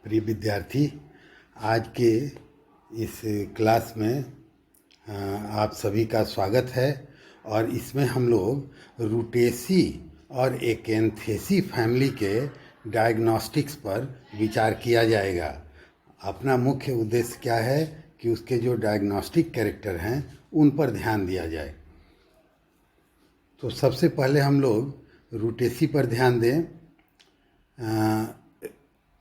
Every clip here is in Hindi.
प्रिय विद्यार्थी, आज के इस क्लास में आप सभी का स्वागत है। और इसमें हम लोग रूटेसी और एकैंथेसी फैमिली के डायग्नोस्टिक्स पर विचार किया जाएगा। अपना मुख्य उद्देश्य क्या है कि उसके जो डायग्नोस्टिक कैरेक्टर हैं उन पर ध्यान दिया जाए। तो सबसे पहले हम लोग रूटेसी पर ध्यान दें।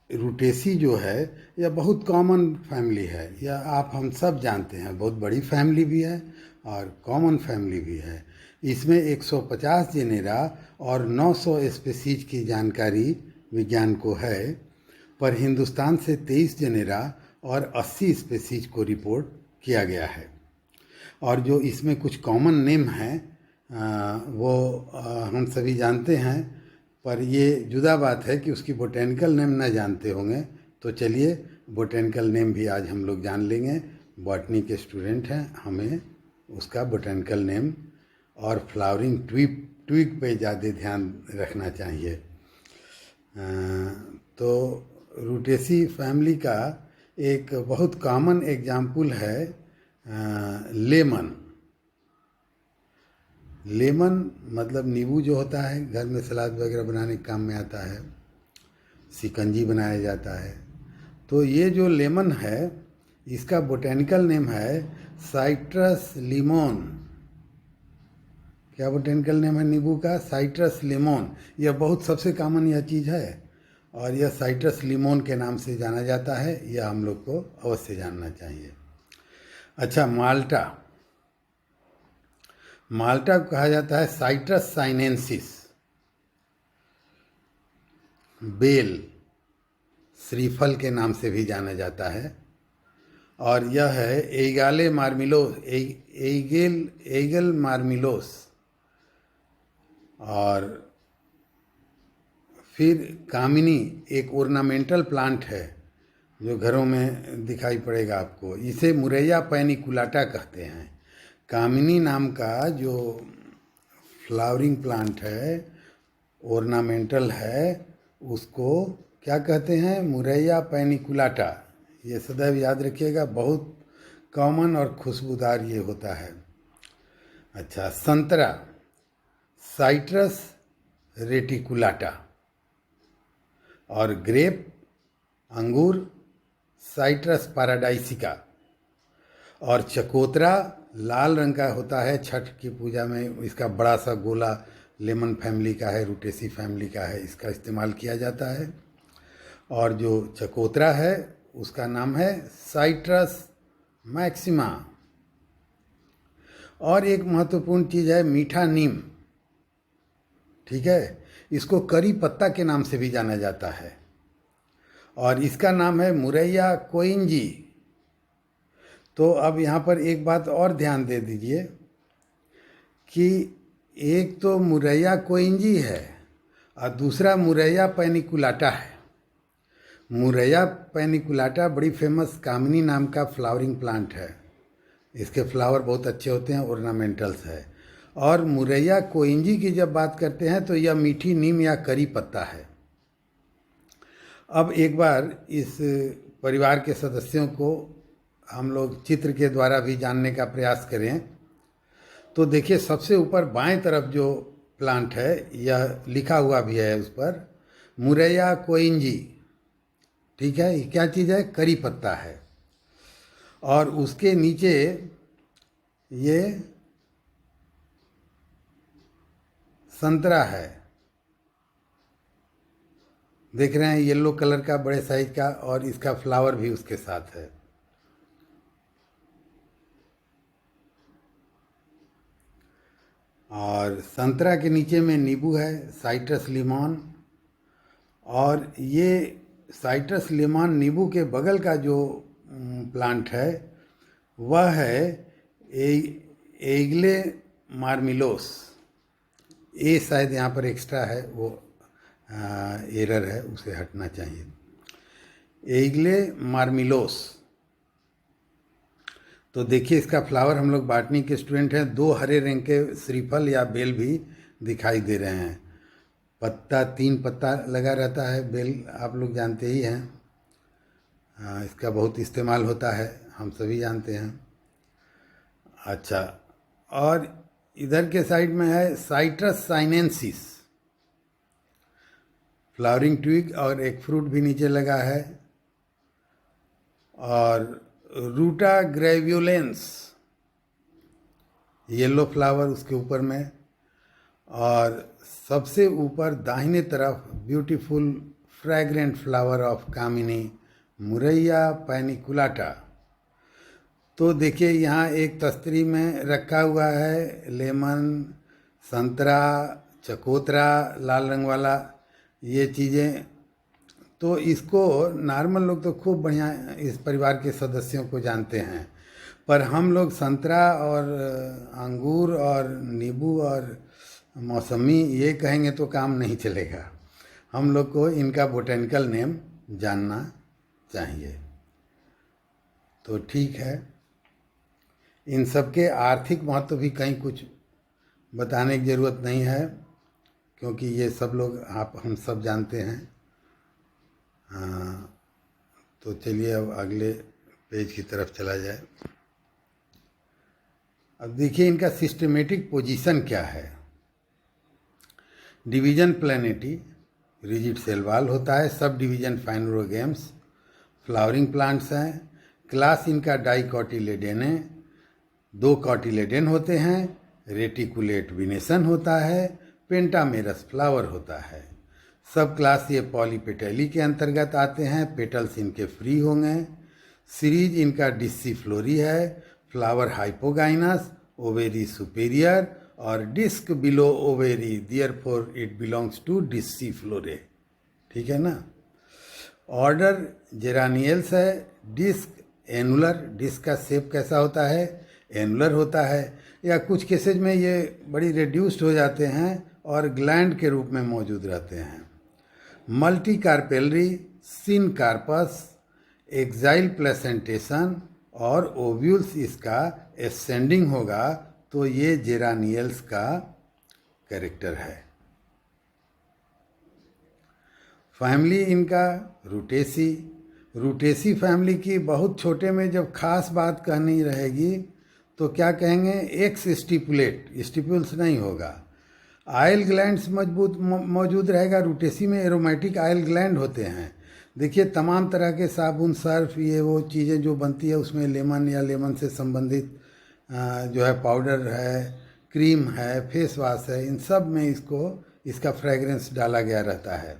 रूटेसी जो है यह बहुत कॉमन फैमिली है, यह आप हम सब जानते हैं। बहुत बड़ी फैमिली भी है और कॉमन फैमिली भी है। इसमें 150 जेनेरा और 900 स्पीसीज की जानकारी विज्ञान को है, पर हिंदुस्तान से 23 जेनेरा और 80 स्पीसीज को रिपोर्ट किया गया है। और जो इसमें कुछ कॉमन नेम हैं वो हम सभी जानते हैं, पर ये जुदा बात है कि उसकी बोटेनिकल नेम ना जानते होंगे। तो चलिए बोटेनिकल नेम भी आज हम लोग जान लेंगे। बॉटनी के स्टूडेंट हैं, हमें उसका बोटेनिकल नेम और फ्लावरिंग ट्विग पे ज़्यादा ध्यान रखना चाहिए। तो रूटेसी फैमिली का एक बहुत कॉमन एग्जाम्पल है लेमन। लेमन मतलब नींबू जो होता है, घर में सलाद वगैरह बनाने के काम में आता है, शिकंजी बनाया जाता है। तो ये जो लेमन है इसका बोटेनिकल नेम है साइट्रस लिमोन। क्या बोटेनिकल नेम है नींबू का? साइट्रस लिमोन। यह बहुत सबसे कॉमन यह चीज़ है और यह साइट्रस लिमोन के नाम से जाना जाता है। यह हम लोग को अवश्य जानना चाहिए। अच्छा, माल्टा। माल्टा को कहा जाता है साइट्रस साइनेंसिस। बेल, श्रीफल के नाम से भी जाना जाता है। और यह है एगाले मार्मिलोस, एगल मार्मिलोस। और फिर कामिनी एक ओर्नामेंटल प्लांट है जो घरों में दिखाई पड़ेगा आपको। इसे मुरैया पैनिकुलाटा कहते हैं। कामिनी नाम का जो फ्लावरिंग प्लांट है, ओर्नामेंटल है, उसको क्या कहते हैं? मुरैया पैनिकुलाटा। ये सदैव याद रखिएगा, बहुत कॉमन और खुशबूदार ये होता है। अच्छा, संतरा, साइट्रस रेटिकुलाटा। और ग्रेप, अंगूर, साइट्रस पैराडाइसिका। और चकोतरा लाल रंग का होता है। छठ की पूजा में इसका बड़ा सा गोला लेमन फैमिली का है, रूटेसी फैमिली का है, इसका इस्तेमाल किया जाता है। और जो चकोतरा है उसका नाम है साइट्रस मैक्सिमा। और एक महत्वपूर्ण चीज़ है मीठा नीम। ठीक है, इसको करी पत्ता के नाम से भी जाना जाता है और इसका नाम है मुरैया कोइंजी। तो अब यहाँ पर एक बात और ध्यान दे दीजिए कि एक तो मुरैया कोइंजी है और दूसरा मुरैया पैनिकुलाटा है। मुरैया पैनिकुलाटा बड़ी फेमस कामिनी नाम का फ्लावरिंग प्लांट है। इसके फ्लावर बहुत अच्छे होते हैं, ऑर्नामेंटल्स है। और मुरैया कोइंजी की जब बात करते हैं तो यह मीठी नीम या करी पत्ता है। अब एक बार इस परिवार के सदस्यों को हम लोग चित्र के द्वारा भी जानने का प्रयास करें। तो देखिए, सबसे ऊपर बाएं तरफ जो प्लांट है यह लिखा हुआ भी है उस पर, मुरैया कोइंजी। ठीक है, ये क्या चीज़ है? करी पत्ता है। और उसके नीचे ये संतरा है, देख रहे हैं, येलो कलर का, बड़े साइज का, और इसका फ्लावर भी उसके साथ है। और संतरा के नीचे में नींबू है, साइट्रस लिमॉन। और ये साइट्रस लिमॉन नींबू के बगल का जो प्लांट है वह है एगले मार्मिलोस। ए शायद यहाँ पर एक्स्ट्रा है, वो एरर है, उसे हटना चाहिए। एगले मार्मिलोस। तो देखिए, इसका फ्लावर, हम लोग बॉटनी के स्टूडेंट हैं, 2 हरे रंग के श्रीफल या बेल भी दिखाई दे रहे हैं। पत्ता 3 पत्ता लगा रहता है, बेल आप लोग जानते ही हैं। इसका बहुत इस्तेमाल होता है, हम सभी जानते हैं। अच्छा, और इधर के साइड में है साइट्रस साइनेंसिस, फ्लावरिंग ट्विग, और एक फ्रूट भी नीचे लगा है। और रूटा ग्रेव्युलेंस, येलो फ्लावर उसके ऊपर में। और सबसे ऊपर दाहिने तरफ ब्यूटीफुल फ्रैग्रेंट फ्लावर ऑफ कामिनी, मुरैया पैनिकुलाटा। तो देखिए यहाँ एक तस्तरी में रखा हुआ है लेमन, संतरा, चकोतरा लाल रंग वाला, ये चीज़ें। तो इसको नॉर्मल लोग तो खूब बढ़िया इस परिवार के सदस्यों को जानते हैं, पर हम लोग संतरा और अंगूर और नींबू और मौसमी ये कहेंगे तो काम नहीं चलेगा। हम लोग को इनका बोटेनिकल नेम जानना चाहिए। तो ठीक है, इन सब के आर्थिक महत्व भी कहीं कुछ बताने की ज़रूरत नहीं है, क्योंकि ये सब लोग हम सब जानते हैं। तो चलिए अब अगले पेज की तरफ चला जाए। अब देखिए इनका सिस्टमेटिक पोजीशन क्या है। डिवीजन प्लैनेटी, रिजिड सेल वॉल होता है। सब डिवीजन फाइनोरोगेम्स, फ्लावरिंग प्लांट्स हैं। क्लास इनका डाइकोटिलेडेन है, 2 कॉटिलेडेन होते हैं। रेटिकुलेट विनेसन होता है। पेंटामेरस फ्लावर होता है। सब क्लास ये पॉलीपेटेली के अंतर्गत आते हैं। पेटल्स इनके फ्री होंगे। सीरीज इनका डिस्सीफ्लोरी है। फ्लावर हाइपोगाइनस, ओवेरी सुपेरियर और disc below ovary, therefore it belongs to disciflorae. ठीक है ना। ऑर्डर जेरानियल्स है। डिस्क एनुलर, डिस्क का शेप कैसा होता है? एनुलर होता है, या कुछ केसेज में ये बड़ी रिड्यूस्ड हो जाते हैं और ग्लैंड के रूप में मौजूद रहते हैं। मल्टी कार्पेलरी, सिन कार्पस, एक्साइल प्लेसेंटेशन और ओव्यूल्स इसका एसेंडिंग होगा, तो ये जेरानियल्स का कैरेक्टर है। फैमिली इनका रूटेसी। रूटेसी फैमिली की बहुत छोटे में जब खास बात कहनी रहेगी तो क्या कहेंगे? एक्स स्टिपुलेट, स्टिपुल्स नहीं होगा। आयल ग्लैंड्स मजबूत मौजूद रहेगा। रूटेसी में एरोमेटिक आयल ग्लैंड होते हैं। देखिए तमाम तरह के साबुन, सर्फ, ये वो चीज़ें जो बनती है उसमें लेमन या लेमन से संबंधित जो है पाउडर है, क्रीम है, फेस वॉश है, इन सब में इसका फ्रेगरेंस डाला गया रहता है।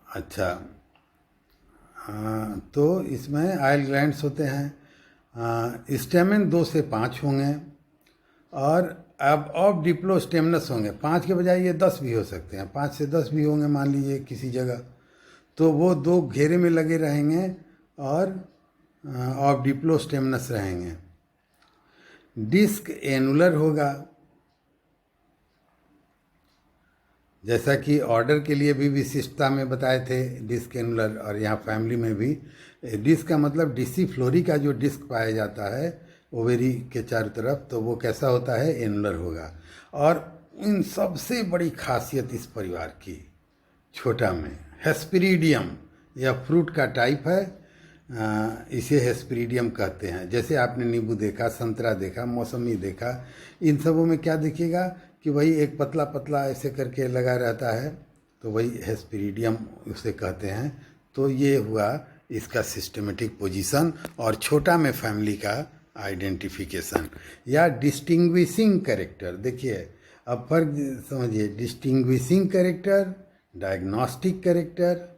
अच्छा, तो इसमें आयल ग्लैंड्स होते हैं। स्टेमन 2 से 5 होंगे और अब ऑफ डिप्लोस्टेमनस होंगे। 5 के बजाय ये 10 भी हो सकते हैं, 5 से 10 भी होंगे मान लीजिए किसी जगह, तो वो 2 घेरे में लगे रहेंगे और ऑफ डिप्लोस्टेमनस रहेंगे। डिस्क एनुलर होगा, जैसा कि ऑर्डर के लिए भी विशिष्टता में बताए थे डिस्क एनुलर, और यहाँ फैमिली में भी। डिस्क का मतलब डिस्सीफ्लोरी का जो डिस्क पाया जाता है ओवेरी के चारों तरफ, तो वो कैसा होता है? एनुलर होगा। और इन सबसे बड़ी खासियत इस परिवार की छोटा में हेस्पेरिडियम, यह फ्रूट का टाइप है, इसे हेस्पेरिडियम कहते हैं। जैसे आपने नींबू देखा, संतरा देखा, मौसमी देखा, इन सबों में क्या दिखेगा कि वही एक पतला पतला ऐसे करके लगा रहता है, तो वही हेस्पेरिडियम उसे कहते हैं। तो ये हुआ इसका सिस्टमेटिक पोजीशन और छोटा में फैमिली का आइडेंटिफिकेशन या डिस्टिंग्विशिंग कैरेक्टर। देखिए अब फर्क समझिए, डिस्टिंग्विशिंग कैरेक्टर, डायग्नोस्टिक कैरेक्टर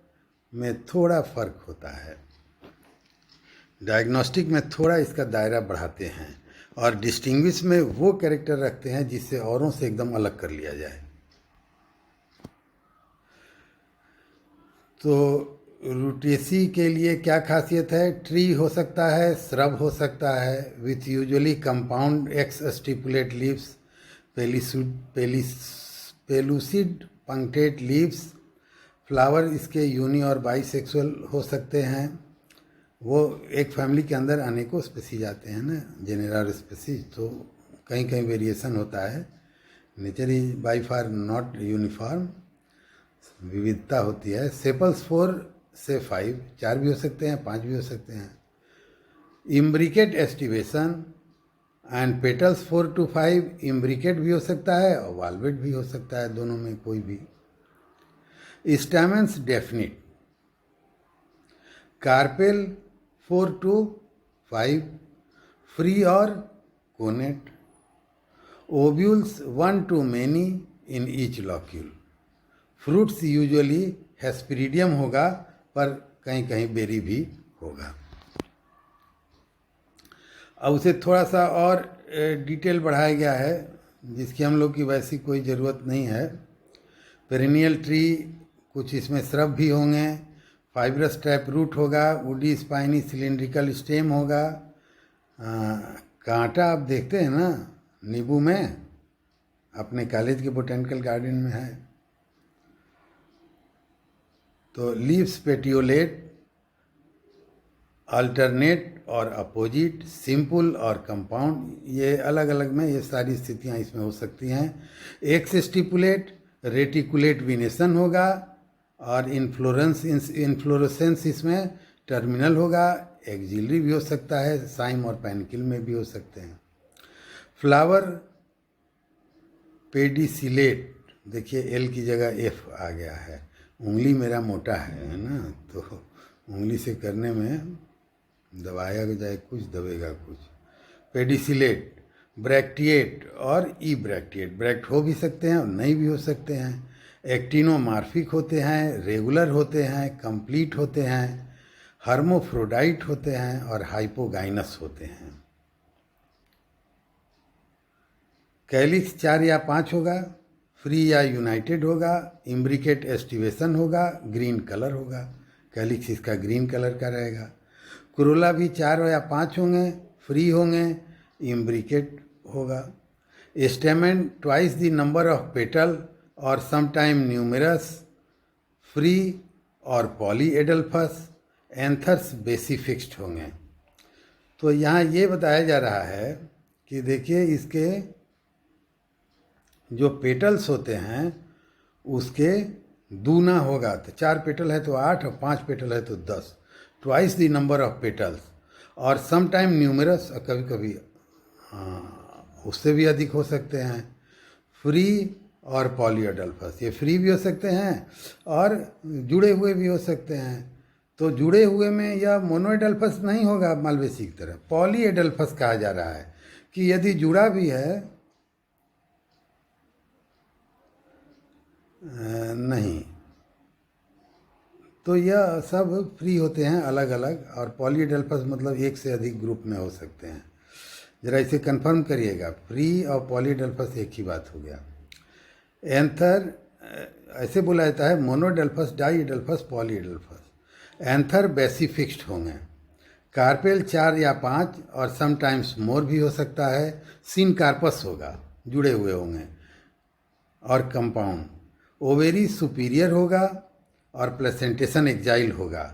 में थोड़ा फर्क होता है। डायग्नोस्टिक में थोड़ा इसका दायरा बढ़ाते हैं और डिस्टिंग्विश में वो कैरेक्टर रखते हैं जिससे औरों से एकदम अलग कर लिया जाए। तो रूटेसी के लिए क्या खासियत है? ट्री हो सकता है, श्रब हो सकता है, with usually compound exstipulate leaves, pellucid punctate leaves. Flower इसके यूनी और बाइसेक्सुअल हो सकते हैं। वो एक फैमिली के अंदर अनेकों स्पेसीज आते हैं ना, जेनेरा और स्पेसीज, तो कहीं कहीं वेरिएशन होता है। Nature is by far not uniform. विविधता होती है। सेपल्स 4 से 5, 4 भी हो सकते हैं, 5 भी हो सकते हैं। Imbricate aestivation and petals 4 to 5, imbricate भी हो सकता है और वाल्वेट भी हो सकता है, दोनों में कोई भी। Stamens definite, carpel 4 to 5, free और connate, ovules 1 to many in each locule. Fruits usually hesperidium होगा, पर कहीं कहीं बेरी भी होगा। अब उसे थोड़ा सा और डिटेल बढ़ाया गया है, जिसकी हम लोग की वैसी कोई ज़रूरत नहीं है। पेरिनियल ट्री, कुछ इसमें श्रब भी होंगे, फाइब्रस टैप रूट होगा, वुडी स्पाइनी सिलिंड्रिकल स्टेम होगा। कांटा आप देखते हैं ना नींबू में, अपने कॉलेज के बोटेनिकल गार्डन में है। तो लीव्स पेटियोलेट, अल्टरनेट और अपोजिट, सिंपल और कंपाउंड, ये अलग अलग में ये सारी स्थितियां इसमें हो सकती हैं। एक्स स्टिपुलेट, रेटिकुलेट विनेशन होगा, और इन्फ्लोरेसेंस इसमें टर्मिनल होगा। एक्जिलरी भी हो सकता है, साइम और पैनिकिल में भी हो सकते हैं। फ्लावर पेडिसिलेट, देखिए एल की जगह एफ आ गया है, उंगली मेरा मोटा है ना, तो उंगली से करने में दबाया जाए कुछ, दबेगा कुछ। पेडिसिलेट, ब्रैक्टिएट और ई ब्रैक्टिएट, ब्रैक्ट हो भी सकते हैं और नहीं भी हो सकते हैं। एक्टिनोमार्फिक होते हैं, रेगुलर होते हैं, कंप्लीट होते हैं, हर्मोफ्रोडाइट होते हैं और हाइपोगाइनस होते हैं। कैलिक्स 4 या 5 होगा, फ्री या यूनाइटेड होगा, इम्ब्रिकेट एस्टिवेशन होगा, ग्रीन कलर होगा, कैलिक्स इसका ग्रीन कलर का रहेगा। कुरोला भी 4 या 5 होंगे, फ्री होंगे, इम्ब्रिकेट होगा। Stamen twice the number of petal और समटाइम न्यूमेरस, फ्री और पॉलीएडल्फस, एंथर्स बेसी फिक्स्ड होंगे। तो यहाँ ये बताया जा रहा है कि देखिए इसके जो पेटल्स होते हैं उसके दूना होगा, तो 4 पेटल है तो 8 और 5 पेटल है तो 10, twice the number of petals, और सम टाइम न्यूमरस, कभी कभी उससे भी अधिक हो सकते हैं। फ्री और पॉलीएडल्फस, ये फ्री भी हो सकते हैं और जुड़े हुए भी हो सकते हैं। तो जुड़े हुए में यह मोनोएडल्फस नहीं होगा मालवेसी की तरह, पॉलीएडल्फस कहा जा रहा है कि यदि जुड़ा भी है नहीं, तो यह सब फ्री होते हैं अलग अलग, और पॉलीएडल्फस मतलब एक से अधिक ग्रुप में हो सकते हैं। जरा इसे कंफर्म करिएगा, फ्री और पॉलीएडल्फस एक ही बात हो गया। एंथर ऐसे बोला जाता है, मोनोडेल्फस, डाईएडल्फस, पॉलीएडल्फस। एंथर बेसी फिक्स्ड होंगे। कार्पेल 4 या 5 और समटाइम्स मोर भी हो सकता है। सिन कार्पस होगा, जुड़े हुए होंगे, और कंपाउंड। ओवेरी सुपीरियर होगा और प्लेसेंटेशन एक्जाइल होगा।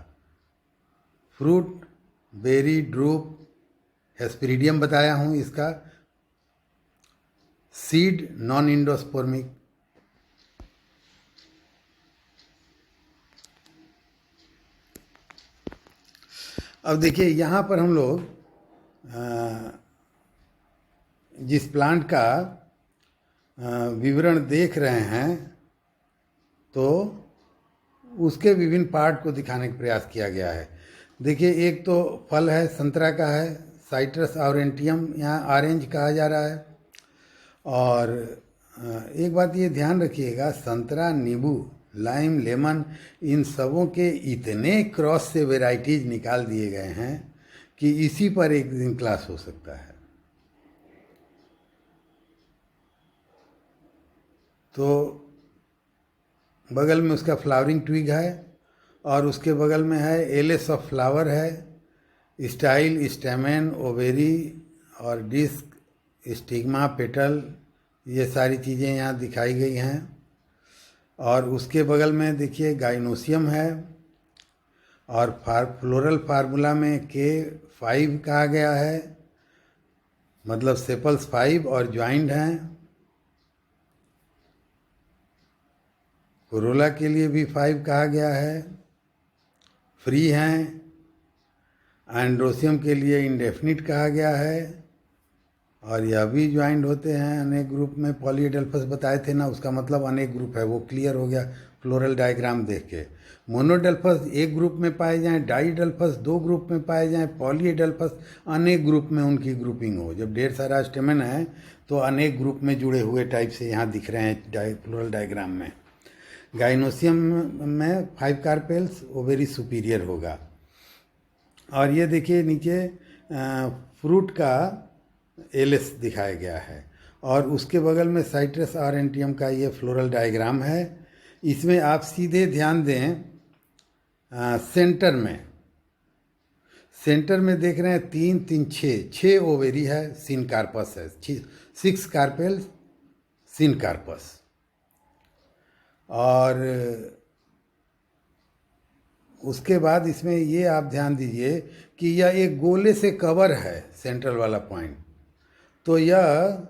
फ्रूट बेरी ड्रूप, हेस्पेरिडियम बताया हूँ इसका। Seed non endospermic. अब देखिए यहाँ पर हम लोग जिस प्लांट का विवरण देख रहे हैं, तो उसके विभिन्न पार्ट को दिखाने का प्रयास किया गया है। देखिए एक तो फल है, संतरा का है, साइट्रस ऑरेंटियम, यहाँ ऑरेंज कहा जा रहा है। और एक बात ये ध्यान रखिएगा, संतरा, नींबू, लाइम, लेमन, इन सबों के इतने क्रॉस से वेराइटीज निकाल दिए गए हैं कि इसी पर एक दिन क्लास हो सकता है। तो बगल में उसका फ्लावरिंग ट्विग है, और उसके बगल में है एलेस ऑफ फ्लावर है, स्टाइल, स्टेमेन, ओवेरी और डिस्क, स्टिग्मा, पेटल, ये सारी चीज़ें यहाँ दिखाई गई हैं। और उसके बगल में देखिए गाइनोसियम है, और फ्लोरल फार्मूला में K5 कहा गया है, मतलब सेपल्स 5 और ज्वाइंट हैं। कोरोला के लिए भी 5 कहा गया है, फ्री हैं। एंड्रोसियम के लिए इंडेफिनिट कहा गया है, और यह भी ज्वाइंट होते हैं अनेक ग्रुप में। पॉलीएडल्फस बताए थे ना, उसका मतलब अनेक ग्रुप है, वो क्लियर हो गया फ्लोरल डायग्राम देख के। मोनोडल्फस एक ग्रुप में पाए जाएं, डाईडल्फस 2 ग्रुप में पाए जाएं, पॉलीएडल्फस अनेक ग्रुप में उनकी ग्रुपिंग हो। जब ढेर सारा स्टेमन है तो अनेक ग्रुप में जुड़े हुए टाइप से यहाँ दिख रहे हैं फ्लोरल डायग्राम में। गाइनोसियम में 5 कार्पेल्स, ओवेरी सुपीरियर होगा। और ये देखिए नीचे फ्रूट का एलिस दिखाया गया है, और उसके बगल में साइट्रस ऑरेंटियम का ये फ्लोरल डायग्राम है। इसमें आप सीधे ध्यान दें, सेंटर में देख रहे हैं 3 3 6 ओवेरी है, सिनकार्पस है, 6 कार्पेल्स सिनकार्पस। और उसके बाद इसमें ये आप ध्यान दीजिए कि यह एक गोले से कवर है, सेंट्रल वाला पॉइंट। तो यह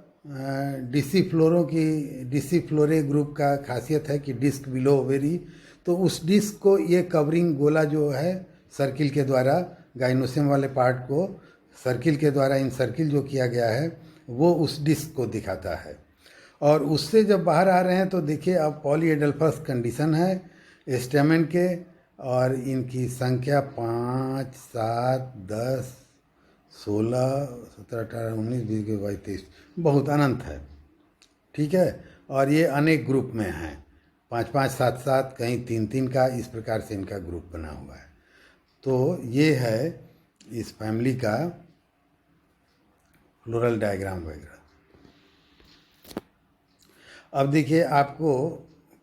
डिसिफ्लोरे ग्रुप का खासियत है कि डिस्क बिलो ओवेरी। तो उस डिस्क को ये कवरिंग गोला जो है सर्किल के द्वारा, गाइनोसियम वाले पार्ट को सर्किल के द्वारा इनसर्किल जो किया गया है वो उस डिस्क को दिखाता है। और उससे जब बाहर आ रहे हैं तो देखिए अब पॉलीएडल्फस कंडीशन है स्टेमन के, और इनकी संख्या 5 7 10 16 17 18 19 20 22 23 बहुत अनंत है, ठीक है। और ये अनेक ग्रुप में हैं, 5 5 7 7, कहीं 3 3 का, इस प्रकार से इनका ग्रुप बना हुआ है। तो ये है इस फैमिली का फ्लोरल डायग्राम वगैरह। अब देखिए आपको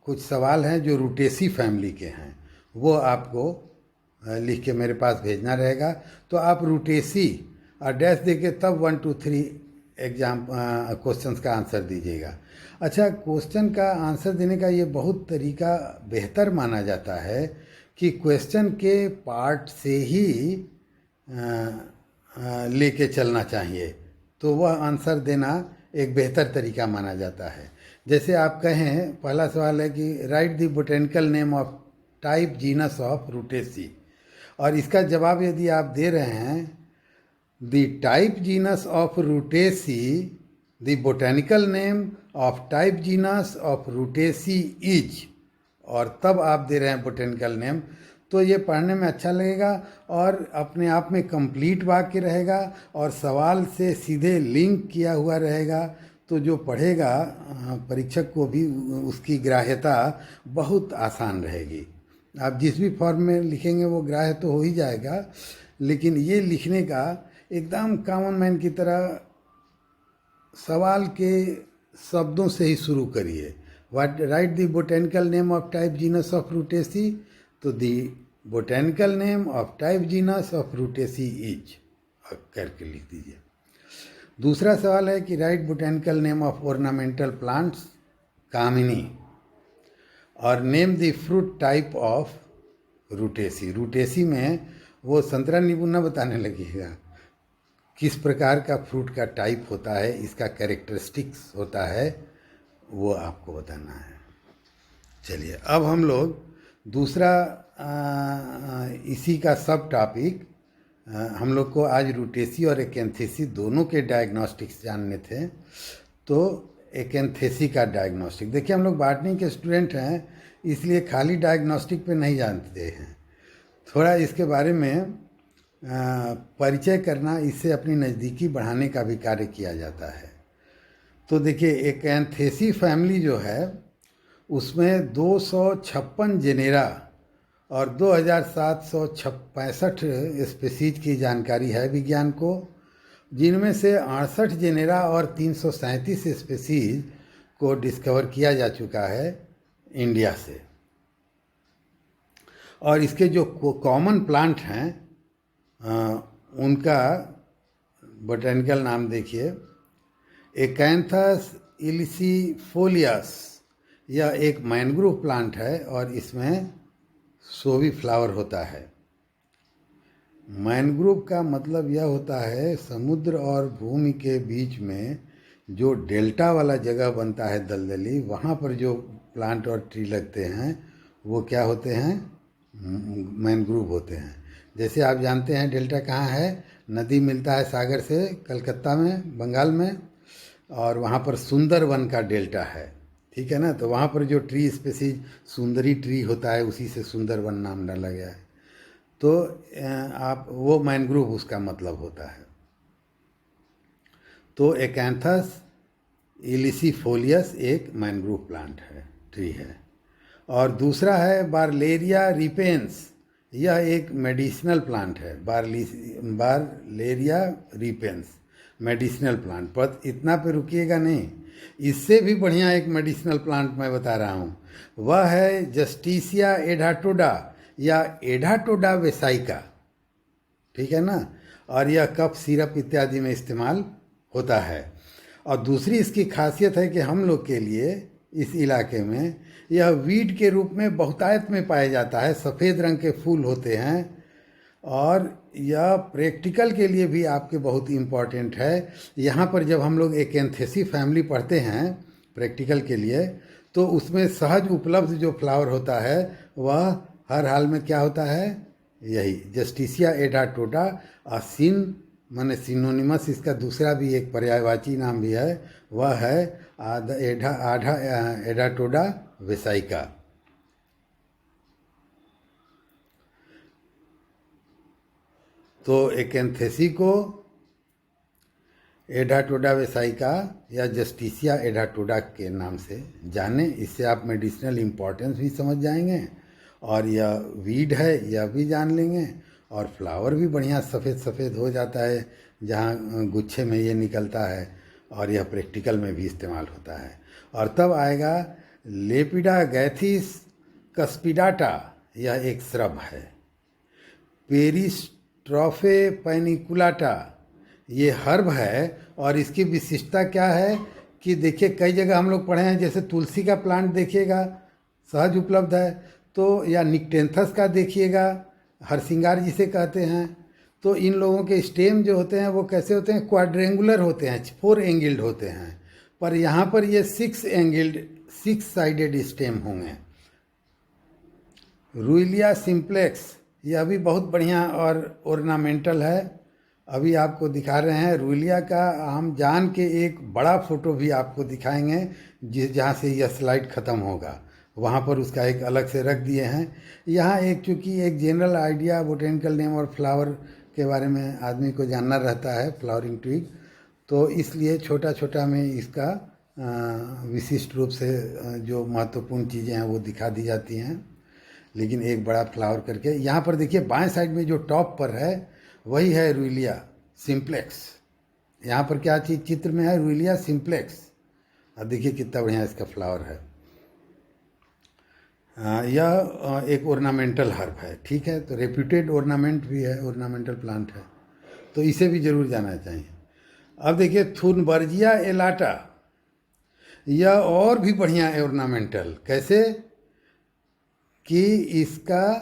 कुछ सवाल हैं जो रूटेसी फैमिली के हैं, वो आपको लिख के मेरे पास भेजना रहेगा। तो आप रूटेसी और डैश देके तब 1 2 3 एग्जाम क्वेश्चंस का आंसर दीजिएगा। अच्छा, क्वेश्चन का आंसर देने का ये बहुत तरीका बेहतर माना जाता है कि क्वेश्चन के पार्ट से ही लेके चलना चाहिए, तो वह आंसर देना एक बेहतर तरीका माना जाता है। जैसे आप कहें, पहला सवाल है कि right the botanical name of type genus of Rutaceae, और इसका जवाब यदि आप दे रहे हैं the type genus of Rutaceae, the botanical name of type genus of Rutaceae is, और तब आप दे रहे हैं बोटेनिकल नेम, तो ये पढ़ने में अच्छा लगेगा और अपने आप में कंप्लीट वाक्य रहेगा और सवाल से सीधे लिंक किया हुआ रहेगा। तो जो पढ़ेगा परीक्षक को भी उसकी ग्राह्यता बहुत आसान रहेगी। आप जिस भी फॉर्म में लिखेंगे वो ग्राह्य तो हो ही जाएगा, लेकिन ये लिखने का एकदम कॉमन मैन की तरह सवाल के शब्दों से ही शुरू करिए। What write the botanical name of type genus of Rutaceae, तो the botanical name of type genus of Rutaceae is करके लिख दीजिए। दूसरा सवाल है कि write botanical name of ornamental plants Kamini, और name the fruit type of Rutaceae. Rutaceae में वो संतरा नींबू न बताने लगेगा, किस प्रकार का फ्रूट का टाइप होता है, इसका कैरेक्टरिस्टिक्स होता है, वो आपको बताना है। चलिए अब हम लोग दूसरा इसी का सब टॉपिक, हम लोग को आज रूटेसी और एकेंथेसी दोनों के डायग्नोस्टिक्स जानने थे। तो एकेंथेसी का डायग्नोस्टिक देखिए, हम लोग बॉटनी के स्टूडेंट हैं इसलिए खाली डायग्नोस्टिक पे नहीं जानते हैं, थोड़ा इसके बारे में परिचय करना, इससे अपनी नज़दीकी बढ़ाने का भी कार्य किया जाता है। तो देखिए एकेंथेसी फैमिली जो है उसमें 256 जेनेरा और 2765 स्पीसीज की जानकारी है विज्ञान को, जिनमें से 68 जेनेरा और 337 स्पीसीज को डिस्कवर किया जा चुका है इंडिया से। और इसके जो कॉमन प्लांट हैं उनका बोटेनिकल नाम देखिए, एकैंथस इलिसिफोलियस, यह एक मैनग्रोव प्लांट है और इसमें शोवी फ्लावर होता है। मैनग्रोव का मतलब यह होता है समुद्र और भूमि के बीच में जो डेल्टा वाला जगह बनता है दलदली, वहाँ पर जो प्लांट और ट्री लगते हैं वो क्या होते हैं, मैनग्रोव होते हैं। जैसे आप जानते हैं डेल्टा कहाँ है, नदी मिलता है सागर से कलकत्ता में, बंगाल में, और वहाँ पर सुंदरवन का डेल्टा है, ठीक है ना। तो वहाँ पर जो ट्री स्पेसीज सुंदरी ट्री होता है, उसी से सुंदरवन नाम डाला गया है। तो आप वो मैनग्रोव उसका मतलब होता है। तो एकैंथस इलिसिफोलियस एक मैनग्रोव प्लांट है, ट्री है। और दूसरा है बार्लेरिया रिपेंस, यह एक मेडिसिनल प्लांट है। बार्लेरिया रिपेंस मेडिसिनल प्लांट। पर इतना पे रुकिएगा नहीं, इससे भी बढ़िया एक मेडिसिनल प्लांट मैं बता रहा हूँ, वह है जस्टिसिया एडाटोडा या एडाटोडा वेसाइका, ठीक है ना। और यह कफ सिरप इत्यादि में इस्तेमाल होता है। और दूसरी इसकी खासियत है कि हम लोग के लिए इस इलाके में यह वीड के रूप में बहुतायत में पाया जाता है। सफ़ेद रंग के फूल होते हैं और यह प्रैक्टिकल के लिए भी आपके बहुत इम्पॉर्टेंट है। यहाँ पर जब हम लोग एकैंथेसी फैमिली पढ़ते हैं प्रैक्टिकल के लिए, तो उसमें सहज उपलब्ध जो फ्लावर होता है वह हर हाल में क्या होता है, यही जस्टिसिया एडाटोडा। और सिन माने सिनोनिमस, इसका दूसरा भी एक पर्यायवाची नाम भी है, वह है एडाटोडा वेसाइका। तो एकैंथेसी को एडाटोडा वेसाइका या जस्टिसिया एडाटोडा के नाम से जाने, इससे आप मेडिसिनल इम्पॉर्टेंस भी समझ जाएंगे और यह वीड है यह भी जान लेंगे। और फ्लावर भी बढ़िया सफ़ेद सफ़ेद हो जाता है जहाँ गुच्छे में ये निकलता है, और यह प्रैक्टिकल में भी इस्तेमाल होता है। और तब आएगा लेपिडागैथिस कस्पिडाटा, यह एक श्रब है। पेरिस्ट्रोफे पैनिकुलाटा ये हर्ब है, और इसकी विशिष्टता क्या है कि देखिए कई जगह हम लोग पढ़े हैं, जैसे तुलसी का प्लांट देखिएगा सहज उपलब्ध है, तो या निक्टेंथस का देखिएगा, हरसिंगार जिसे कहते हैं। तो इन लोगों के स्टेम जो होते हैं वो कैसे होते हैं, क्वाड्रेंगुलर होते हैं, 4 एंगल्ड होते हैं। पर यहाँ पर ये 6 एंगल्ड 6 साइडेड स्टेम होंगे। रुइलिया सिंप्लेक्स यह भी बहुत बढ़िया और ऑर्नामेंटल है। अभी आपको दिखा रहे हैं रुइलिया का, हम जान के एक बड़ा फोटो भी आपको दिखाएंगे जहाँ से यह स्लाइड ख़त्म होगा, वहाँ पर उसका एक अलग से रख दिए हैं। यहाँ एक चूँकि एक जनरल आइडिया बोटेनिकल नेम और फ्लावर के बारे में आदमी को जानना रहता है, फ्लावरिंग ट्विग, तो इसलिए छोटा छोटा में इसका विशिष्ट रूप से जो महत्वपूर्ण चीज़ें हैं वो दिखा दी जाती हैं। लेकिन एक बड़ा फ्लावर करके यहाँ पर देखिए बाएं साइड में जो टॉप पर है वही है रुइलिया सिंप्लेक्स। यहाँ पर क्या चीज़ चित्र में है, रुइलिया सिंप्लेक्स। अब देखिए कितना बढ़िया इसका फ्लावर है। यह एक ऑर्नामेंटल हर्ब है, ठीक है। तो रेप्यूटेड ऑर्नामेंट भी है, ऑर्नामेंटल प्लांट है, तो इसे भी जरूर जाना चाहिए। अब देखिए थुनबर्जिया एलाटा, यह और भी बढ़िया ऑर्नामेंटल, कैसे कि इसका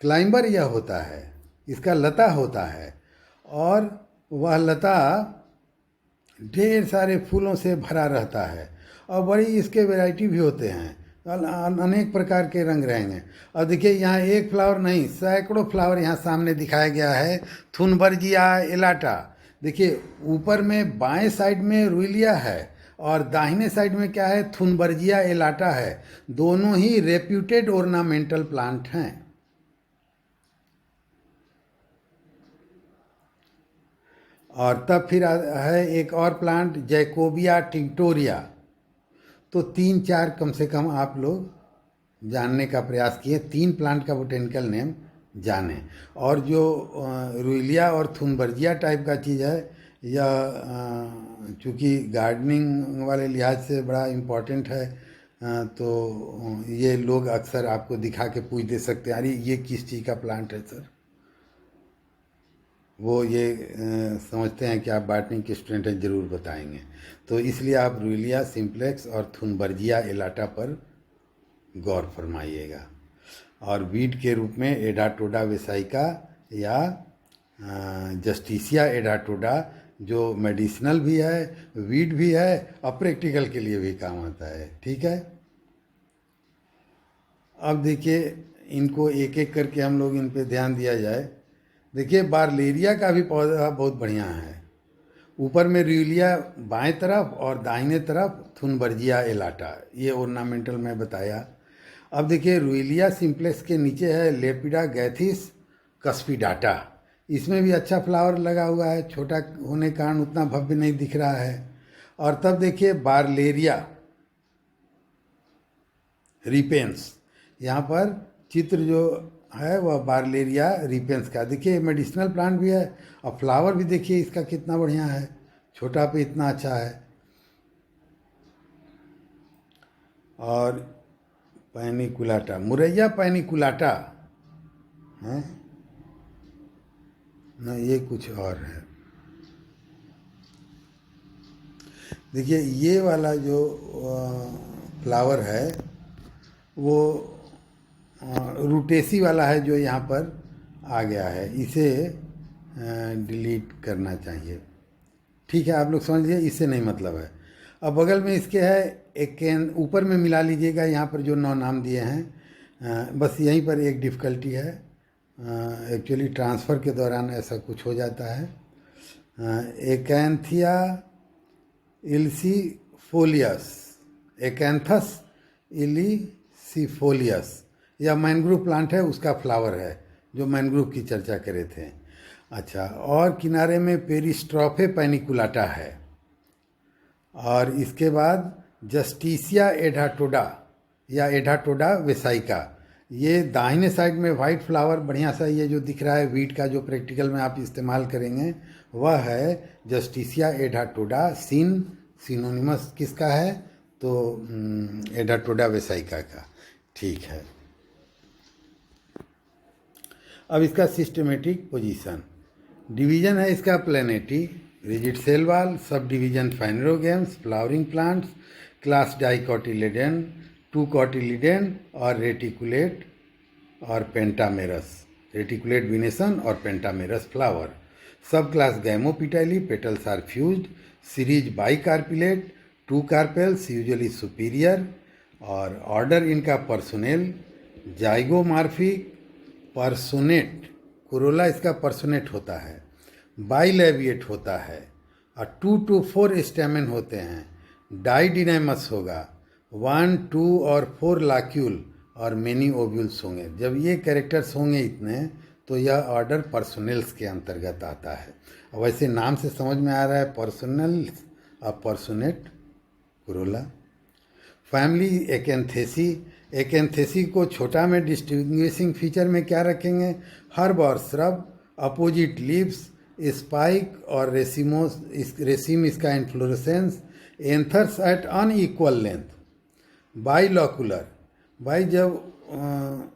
क्लाइंबर यह होता है, इसका लता होता है, और वह लता ढेर सारे फूलों से भरा रहता है, और बड़ी इसके वैरायटी भी होते हैं, अनेक प्रकार के रंग रहेंगे। और देखिए यहाँ एक फ्लावर नहीं, सैकड़ों फ्लावर यहाँ सामने दिखाया गया है, थुनबर्जिया एलाटा। देखिए ऊपर में बाएं साइड में रुइलिया है और दाहिने साइड में क्या है, थुनबर्जिया एलाटा है। दोनों ही रेप्यूटेड ऑर्नामेंटल प्लांट हैं। और तब फिर है एक और प्लांट जैकोबिया टिंक्टोरिया। तो 3-4 कम से कम आप लोग जानने का प्रयास किए, 3 प्लांट का बोटेनिकल नेम जाने। और जो रुइलिया और थुनबर्जिया टाइप का चीज़ है, यह चूँकि गार्डनिंग वाले लिहाज से बड़ा इम्पोर्टेंट है, तो ये लोग अक्सर आपको दिखा के पूछ दे सकते हैं, अरे ये किस चीज़ का प्लांट है सर। वो ये समझते हैं कि आप बॉटनी के स्टूडेंट हैं, ज़रूर बताएंगे। तो इसलिए आप रुइलिया सिंप्लेक्स और थुनबर्जिया एलाटा पर गौर फरमाइएगा। और वीड के रूप में एडाटोडा वेसाइका या जस्टिसिया एडाटोडा जो मेडिसिनल भी है, वीड भी है और प्रैक्टिकल के लिए भी काम आता है। ठीक है, अब देखिए इनको एक एक करके हम लोग इन पे ध्यान दिया जाए। देखिए बारलेरिया का भी पौधा बहुत बढ़िया है। ऊपर में र्यूलिया बाएं तरफ और दाहिने तरफ थुनबर्जिया एलाटा, ये ऑर्नामेंटल में बताया। अब देखिए रूइलिया सिंप्लेक्स के नीचे है लेपिडा गैथिस कस्पिडाटा, इसमें भी अच्छा फ्लावर लगा हुआ है, छोटा होने के कारण उतना भव्य नहीं दिख रहा है। और तब देखिए बारलेरिया रिपेंस, यहाँ पर चित्र जो है वह बारलेरिया रिपेंस का। देखिए मेडिसिनल प्लांट भी है और फ्लावर भी देखिए इसका कितना बढ़िया है, छोटा पे इतना अच्छा है। और पैनिकुलाटा, मुरैया पैनिकुलाटा है ना, ये कुछ और है। देखिए ये वाला जो फ्लावर है वो रूटेसी वाला है जो यहाँ पर आ गया है, इसे डिलीट करना चाहिए। ठीक है, आप लोग समझ लीजिए, इससे नहीं मतलब है। अब बगल में इसके है एक कैन, ऊपर में मिला लीजिएगा यहाँ पर जो 9 नाम दिए हैं। बस यहीं पर एक डिफ़िकल्टी है, एक्चुअली ट्रांसफ़र के दौरान ऐसा कुछ हो जाता है। एकैंथिया इल्सीफोलियस, एकैंथस इलिसीफोलियस या मैनग्रोव प्लांट है, उसका फ्लावर है जो मैनग्रोव की चर्चा करे थे। अच्छा, और किनारे में पेरिस्ट्रोफे पैनिकुलाटा है। और इसके बाद जस्टिसिया एडाटोडा या एडाटोडा वेसाइका, ये दाहिने साइड में वाइट फ्लावर बढ़िया सा ये जो दिख रहा है वीट का, जो प्रैक्टिकल में आप इस्तेमाल करेंगे वह है जस्टिसिया एडाटोडा। सिनोनिमस किसका है, तो एडाटोडा वेसाइका का। ठीक है, अब इसका सिस्टमेटिक पोजीशन, डिवीजन है इसका plantae, rigid cell wall, sub division phanerogams, flowering plants, class dicotyledon, 2 cotyledon और रेटिकुलेट और पेंटामेरस, रेटिकुलेट विनेसन और pentamerous flower. Sub class gamopetalae, petals are fused, series bicarpellatae, 2 carpels usually superior. और ऑर्डर इनका पर्सोनेल, जाइगोमार्फिक, पर्सोनेट, कोरोला इसका पर्सोनेट होता है, बाइलेबिएट होता है और 2 to 4 स्टेमेन होते हैं, डाइडिनेमस होगा, 1, 2 और 4 लाक्यूल और मेनी ओव्यूल्स होंगे। जब ये कैरेक्टर्स होंगे इतने तो यह ऑर्डर पर्सोनेल्स के अंतर्गत आता है। वैसे नाम से समझ में आ रहा है पर्सोनेल्स और पर्सोनेट कोरोला। फैमिली एकेंथेसी, एकेंथेसी को छोटा में डिस्टिंग्विशिंग फीचर में क्या रखेंगे, हर्ब और श्रब, अपोजिट लीव्स, स्पाइक और रेसिम इसका inflorescence, anthers at unequal length, bilocular. भाई जब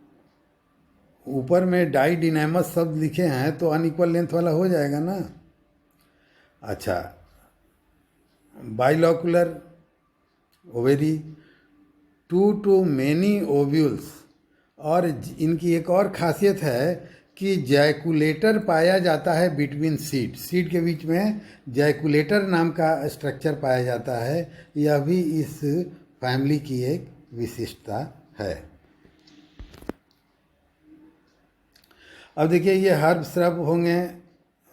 ऊपर में डाइडिनेमस शब्द लिखे हैं तो अनइक्वल लेंथ वाला हो जाएगा ना। अच्छा, बाइलॉकुलर ओवेरी, 2 to many ओव्यूल्स। और इनकी एक और खासियत है कि जैकुलेटर पाया जाता है बिटवीन सीड, सीड के बीच में जैकुलेटर नाम का स्ट्रक्चर पाया जाता है। यह भी इस फैमिली की एक विशिष्टता है। अब देखिए ये हर्ब श्रब होंगे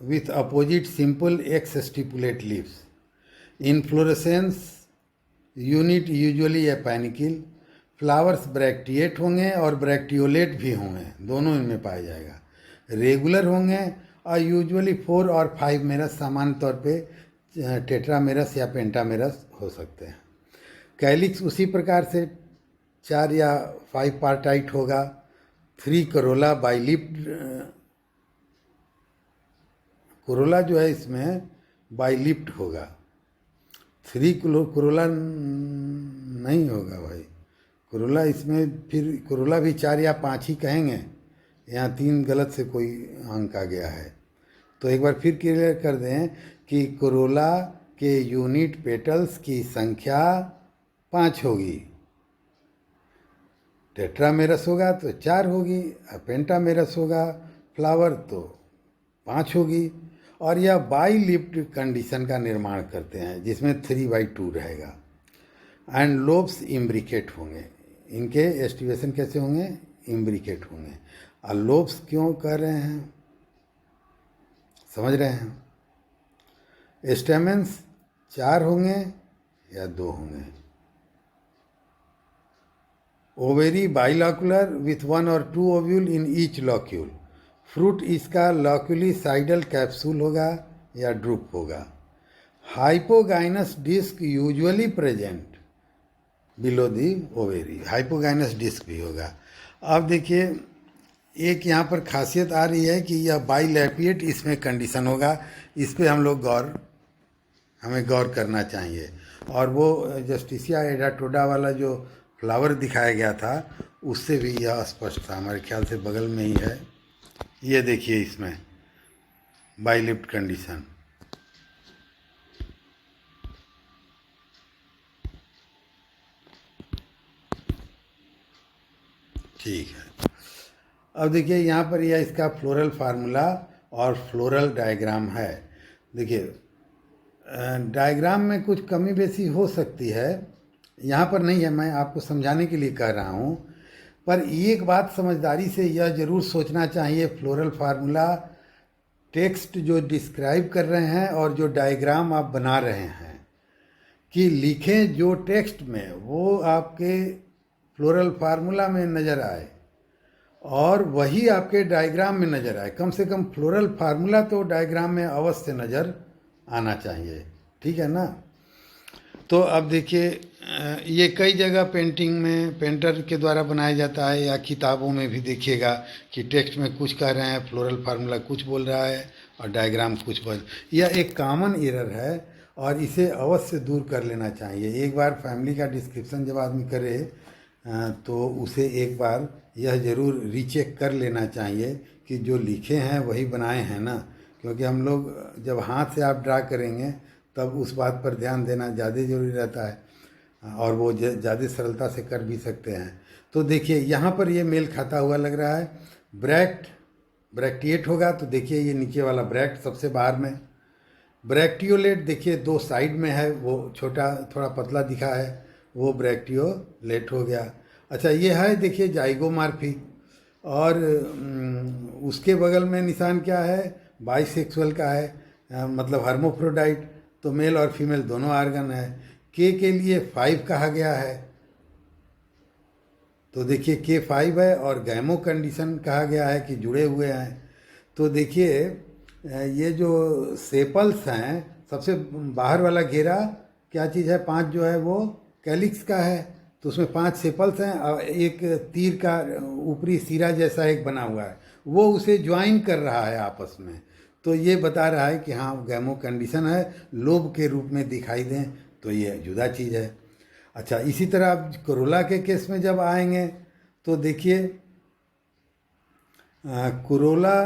with opposite simple exstipulate leaves, inflorescence unit usually a panicle, flowers bracteate होंगे और ब्रैक्टियोलेट भी होंगे, दोनों इनमें पाया जाएगा, रेगुलर होंगे और यूजुअली 4 और 5 मेरस, सामान्य तौर पे टेट्रामेरस या पेंटामेरस हो सकते हैं। कैलिक्स उसी प्रकार से 4 या 5 पार्टाइट होगा, 3 करोला बाइलिप्ड, कोरोला जो है इसमें बाइलिप्ड होगा, 3 कोरोला नहीं होगा भाई, कोरोला इसमें फिर कोरोला भी 4 या 5 ही कहेंगे, यहाँ 3 गलत से कोई अंक आ गया है। तो एक बार फिर क्लियर कर दें कि कोरोला के यूनिट पेटल्स की संख्या 5 होगी, टेट्रामेरस होगा तो 4 होगी, पेंटामेरस होगा फ्लावर तो 5 होगी। और यह बाई लिप्ड कंडीशन का निर्माण करते हैं जिसमें 3/2 रहेगा। एंड लोब्स इम्ब्रिकेट होंगे। इनके एस्टिवेशन कैसे होंगे? इम्ब्रिकेट होंगे। और लोब्स क्यों कर रहे हैं, समझ रहे हैं? स्टेमेंस 4 होंगे या 2 होंगे। ओवेरी बाइलॉक्यूलर विथ 1 और 2 ovule in each locule. Fruit इसका लॉक्यूली साइडल कैप्सूल होगा या ड्रूप होगा। Hypogynous disc usually present below the ovary. Hypogynous disc भी होगा। अब देखिए एक यहाँ पर खासियत आ रही है कि यह बाइलैपिएट इसमें कंडीशन होगा। इस पर हमें गौर करना चाहिए। और वो जस्टिसिया एडाटोडा वाला जो फ्लावर दिखाया गया था उससे भी यह स्पष्ट था। हमारे ख्याल से बगल में ही है। ये देखिए इसमें बाइलिप्ट कंडीशन। ठीक है। अब देखिए यहाँ पर यह इसका फ्लोरल फार्मूला और फ्लोरल डायग्राम है। देखिए डायग्राम में कुछ कमी बेसी हो सकती है, यहाँ पर नहीं है, मैं आपको समझाने के लिए कह रहा हूँ। पर एक बात समझदारी से यह जरूर सोचना चाहिए, फ्लोरल फार्मूला टेक्स्ट जो डिस्क्राइब कर रहे हैं और जो डायग्राम आप बना रहे हैं कि लिखें जो टेक्स्ट में वो आपके फ्लोरल फार्मूला में नज़र आए और वही आपके डायग्राम में नज़र आए। कम से कम फ्लोरल फार्मूला तो डायग्राम में अवश्य नज़र आना चाहिए, ठीक है ना। तो अब देखिए ये कई जगह पेंटिंग में पेंटर के द्वारा बनाया जाता है या किताबों में भी देखिएगा कि टेक्स्ट में कुछ कह रहे हैं, फ्लोरल फार्मूला कुछ बोल रहा है और डायग्राम कुछ बोल। यह एक कॉमन एरर है और इसे अवश्य दूर कर लेना चाहिए। एक बार फैमिली का डिस्क्रिप्शन जब आदमी करे तो उसे एक बार यह ज़रूर रीचेक कर लेना चाहिए कि जो लिखे हैं वही बनाए हैं ना। क्योंकि हम लोग जब हाथ से आप ड्रा करेंगे तब उस बात पर ध्यान देना ज़्यादा ज़रूरी रहता है और वो ज़्यादा सरलता से कर भी सकते हैं। तो देखिए यहाँ पर ये मेल खाता हुआ लग रहा है। ब्रैक्टिएट होगा तो देखिए ये नीचे वाला ब्रैक्ट सबसे बाहर में। ब्रैक्टियोलेट देखिए 2 साइड में है, वो छोटा थोड़ा पतला दिखा है, वो ब्रैक्टियोलेट हो गया। अच्छा ये है देखिए जाइगोमार्फी और उसके बगल में निशान क्या है? बाइसेक्सुअल का है, मतलब हर्मोफ्रोडाइट, तो मेल और फीमेल दोनों आर्गन है। के लिए 5 कहा गया है तो देखिए K5 है और गैमो कंडीशन कहा गया है कि जुड़े हुए हैं। तो देखिए ये जो सेपल्स हैं, सबसे बाहर वाला घेरा क्या चीज़ है? 5 जो है वो कैलिक्स का है, तो उसमें 5 सेपल्स हैं और एक तीर का ऊपरी सिरा जैसा एक बना हुआ है, वो उसे ज्वाइन कर रहा है आपस में। तो ये बता रहा है कि हाँ गैमो कंडीशन है, लोब के रूप में दिखाई दें तो ये जुदा चीज़ है। अच्छा इसी तरह आप कोरोला के केस में जब आएंगे तो देखिए कोरोला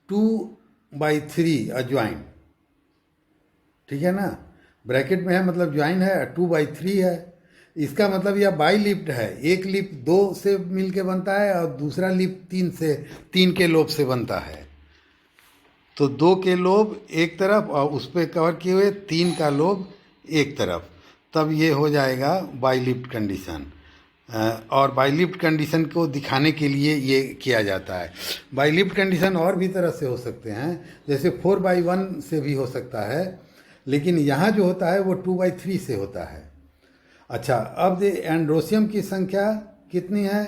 2/3 अज्वाइन, ठीक है ना, ब्रैकेट में है मतलब ज्वाइन है, 2/3 है। इसका मतलब यह बाई लिप्ड है। एक लिप 2 से मिल के बनता है और दूसरा लिप 3 के लोब से बनता है। तो 2 के लोब एक तरफ और उस पर कवर किए हुए 3 का लोब एक तरफ, तब ये हो जाएगा बाइलिप्ट कंडीशन। और बाइलिप्ट कंडीशन को दिखाने के लिए ये किया जाता है। बाइलिप्ट कंडीशन और भी तरह से हो सकते हैं, जैसे 4/1 से भी हो सकता है, लेकिन यहाँ जो होता है वो 2/3 से होता है। अच्छा अब एंड्रोसियम की संख्या कितनी है?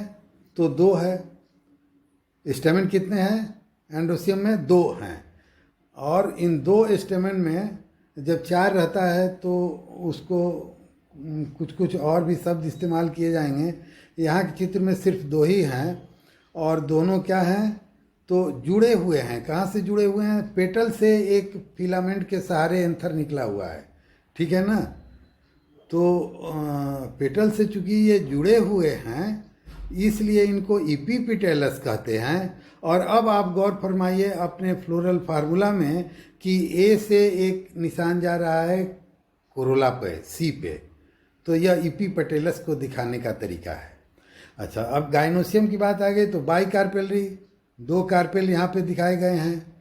तो 2 है। स्टेमेन कितने हैं एंड्रोसियम में? 2 हैं। और इन 2 स्टेमेन में जब 4 रहता है तो उसको कुछ और भी शब्द इस्तेमाल किए जाएंगे। यहाँ के चित्र में सिर्फ 2 ही हैं और दोनों क्या हैं? तो जुड़े हुए हैं। कहाँ से जुड़े हुए हैं? पेटल से एक फिलामेंट के सहारे एंथर निकला हुआ है, ठीक है ना। तो पेटल से चूंकि ये जुड़े हुए हैं इसलिए इनको इपीपिटेलस कहते हैं। और अब आप गौर फरमाइए अपने फ्लोरल फार्मूला में कि ए से एक निशान जा रहा है कोरोला पे, सी पे, तो यह इपीपेटेलस को दिखाने का तरीका है। अच्छा अब गाइनोसियम की बात आ गई तो बाई कार्पेलरी, 2 कार्पेल यहाँ पे दिखाए गए हैं,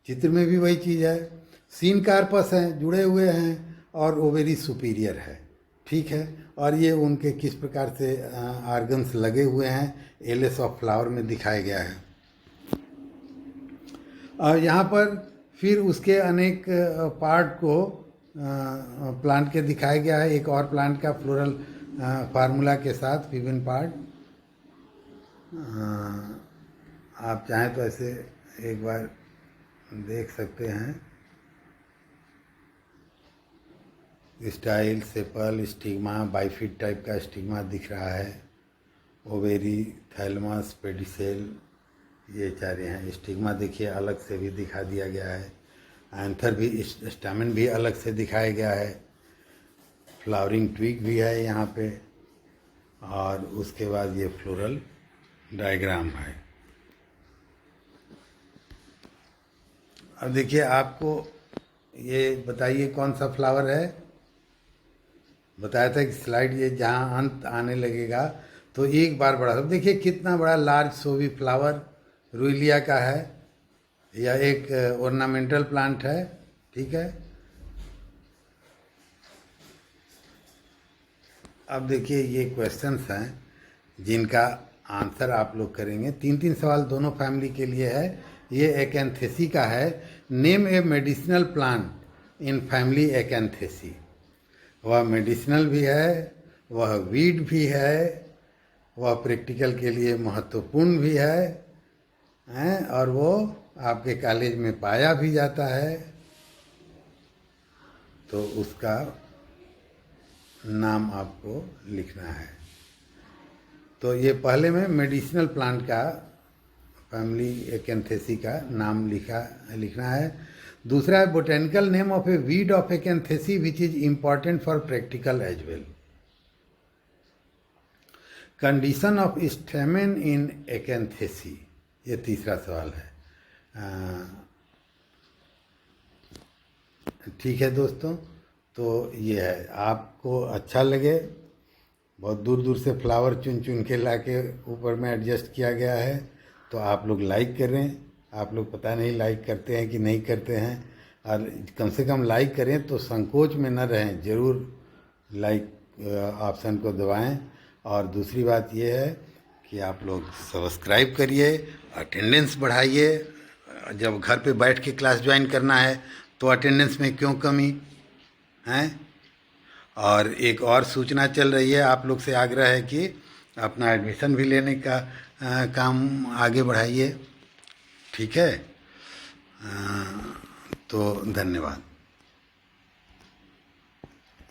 चित्र में भी वही चीज़ है। सीन कार्पस हैं, जुड़े हुए हैं, और ओवेरी सुपीरियर है, ठीक है। और ये उनके किस प्रकार से आर्गन्स लगे हुए हैं एलेस ऑफ फ्लावर में दिखाया गया है। और यहाँ पर फिर उसके अनेक पार्ट को प्लांट के दिखाया गया है। एक और प्लांट का फ्लोरल फार्मूला के साथ विभिन्न पार्ट। आप चाहें तो ऐसे एक बार देख सकते हैं। Style, sepal, stigma, bifid type का स्टिग्मा दिख रहा है। ओवेरी, थैलमस, पेडिसेल, ये सारे हैं। स्टिग्मा देखिए अलग से भी दिखा दिया गया है। एंथर भी, स्टैमेन भी अलग से दिखाया गया है। फ्लावरिंग ट्विग भी है यहाँ पे। और उसके बाद ये फ्लोरल डायग्राम है। अब देखिए, आपको ये बताइए कौन सा फ्लावर है। बताया था कि स्लाइड ये जहाँ अंत आने लगेगा तो एक बार बड़ा। अब देखिए कितना बड़ा लार्ज शोवी फ्लावर रुइलिया का है। यह एक ऑर्नामेंटल प्लांट है, ठीक है। अब देखिए ये क्वेश्चंस हैं जिनका आंसर आप लोग करेंगे। 3-3 सवाल दोनों फैमिली के लिए है। ये एकैंथेसी का है। Name a medicinal plant in family Acanthaceae. वह मेडिसिनल भी है, वह वीड भी है, वह प्रैक्टिकल के लिए महत्वपूर्ण भी है, और वो आपके कॉलेज में पाया भी जाता है। तो उसका नाम आपको लिखना है। तो ये पहले में मेडिसिनल प्लांट का फैमिली एकैंथेसी का नाम लिखना है। दूसरा है botanical name of a weed of Acanthaceae which is important for practical as well. Condition of stamen in Acanthaceae, ये तीसरा सवाल है। ठीक है दोस्तों, तो ये है। आपको अच्छा लगे, बहुत दूर दूर से फ्लावर चुन चुन के ला के ऊपर में एडजस्ट किया गया है, तो आप लोग लाइक करें। आप लोग पता नहीं लाइक करते हैं कि नहीं करते हैं, और कम से कम लाइक करें तो संकोच में न रहें, ज़रूर लाइक ऑप्शन को दबाएं। और दूसरी बात यह है कि आप लोग सब्सक्राइब करिए, अटेंडेंस बढ़ाइए। जब घर पे बैठ के क्लास ज्वाइन करना है तो अटेंडेंस में क्यों कमी है। और एक और सूचना चल रही है, आप लोग से आग्रह है कि अपना एडमिशन भी लेने का काम आगे बढ़ाइए, ठीक है। तो धन्यवाद।